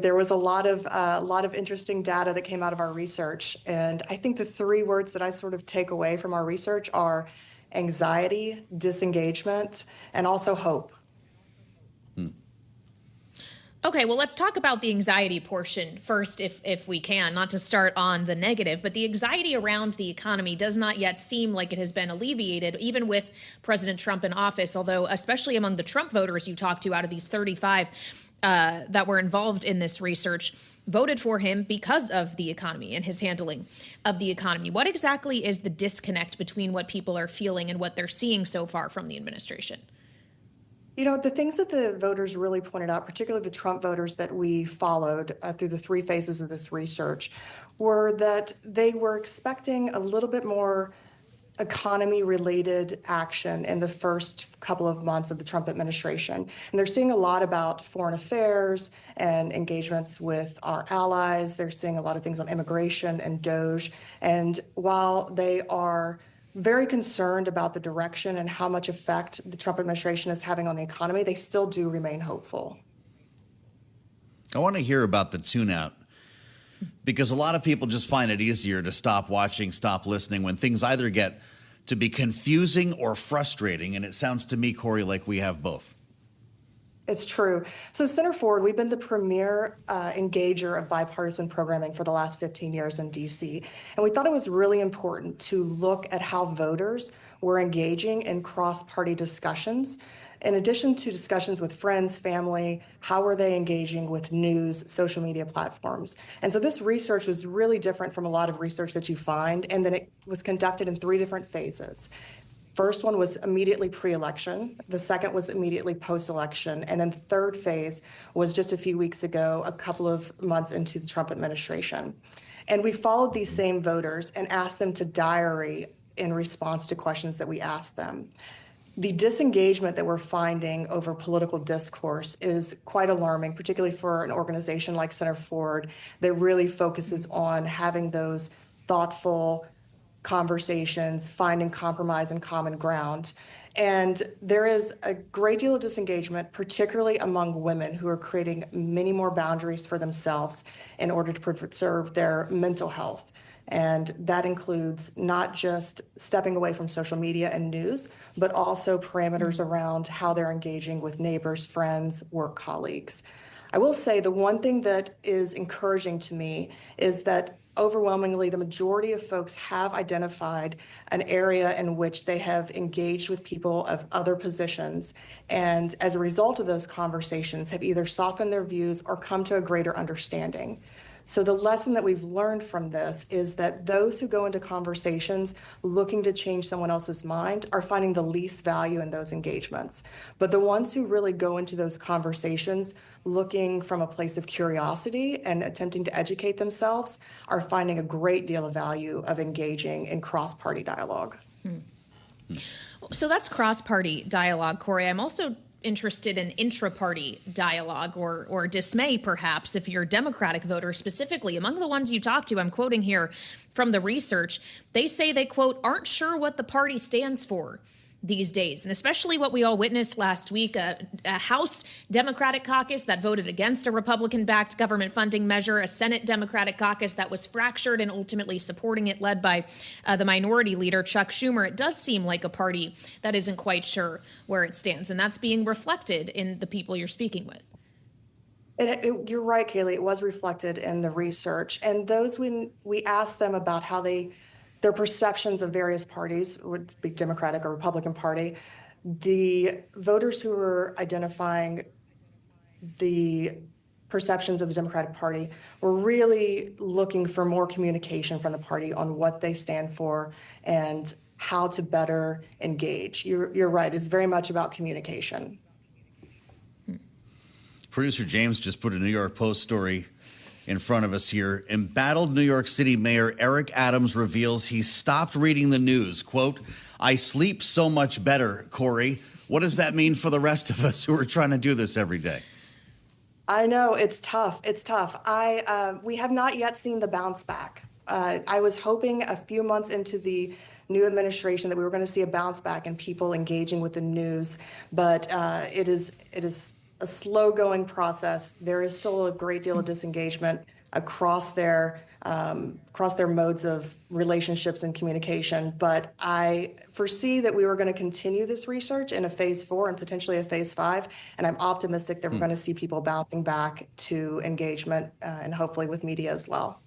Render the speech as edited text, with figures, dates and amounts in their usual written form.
There was a lot of interesting data that came out of our research, and I think the three words that I sort of take away from our research are anxiety, disengagement, and also hope. Okay, well, let's talk about the anxiety portion first, if we can, not to start on the negative, but the anxiety around the economy does not yet seem like it has been alleviated, even with President Trump in office, although especially among the Trump voters you talked to out of these 35 that were involved in this research, voted for him because of the economy and his handling of the economy. What exactly is the disconnect between what people are feeling and what they're seeing so far from the administration? The things that the voters really pointed out, particularly the Trump voters that we followed through the three phases of this research, were that they were expecting a little bit more economy-related action in the first couple of months of the Trump administration. And they're seeing a lot about foreign affairs and engagements with our allies. They're seeing a lot of things on immigration and DOJ. And while they are very concerned about the direction and how much effect the Trump administration is having on the economy, they still do remain hopeful. I want to hear about the tune-out, because a lot of people just find it easier to stop watching, stop listening when things either get to be confusing or frustrating. And it sounds to me, Cori, like we have both. It's true. So Center Forward, we've been the premier engager of bipartisan programming for the last 15 years in DC. And we thought it was really important to look at how voters were engaging in cross-party discussions. In addition to discussions with friends, family, how were they engaging with news, social media platforms? And so this research was really different from a lot of research that you find, and then it was conducted in three different phases. First one was immediately pre-election. The second was immediately post-election. And then the third phase was just a few weeks ago, a couple of months into the Trump administration. And we followed these same voters and asked them to diary in response to questions that we asked them. The disengagement that we're finding over political discourse is quite alarming, particularly for an organization like Center Forward that really focuses on having those thoughtful conversations, finding compromise and common ground. And there is a great deal of disengagement, particularly among women who are creating many more boundaries for themselves in order to preserve their mental health. And that includes not just stepping away from social media and news, but also parameters around how they're engaging with neighbors, friends, work colleagues. I will say the one thing that is encouraging to me is that overwhelmingly, the majority of folks have identified an area in which they have engaged with people of other positions, and as a result of those conversations have either softened their views or come to a greater understanding. So the lesson that we've learned from this is that those who go into conversations looking to change someone else's mind are finding the least value in those engagements. But the ones who really go into those conversations looking from a place of curiosity and attempting to educate themselves are finding a great deal of value of engaging in cross-party dialogue. So that's cross-party dialogue, Cori. I'm also interested in intra-party dialogue or dismay, perhaps, if you're Democratic voters specifically. Among the ones you talk to, I'm quoting here from the research, they say they, quote, aren't sure what the party stands for these days, and especially what we all witnessed last week, a House Democratic caucus that voted against a Republican-backed government funding measure, a Senate Democratic caucus that was fractured and ultimately supporting it, led by the minority leader, Chuck Schumer. It does seem like a party that isn't quite sure where it stands, and that's being reflected in the people you're speaking with. You're right, Kaylee. It was reflected in the research. And those, when we asked them about how their perceptions of various parties, would be Democratic or Republican Party, the voters who were identifying the perceptions of the Democratic Party were really looking for more communication from the party on what they stand for and how to better engage. You're right. It's very much about communication. Producer James just put a New York Post story in front of us here. Embattled New York City Mayor Eric Adams reveals he stopped reading the news. Quote, I sleep so much better, Cori. What does that mean for the rest of us who are trying to do this every day? I know, it's tough. It's tough. We have not yet seen the bounce back. I was hoping a few months into the new administration that we were going to see a bounce back and people engaging with the news, but it is a slow-going process. There is still a great deal of disengagement across their modes of relationships and communication. But I foresee that we were going to continue this research in a phase 4 and potentially a phase 5. And I'm optimistic that we're going to see people bouncing back to engagement and hopefully with media as well.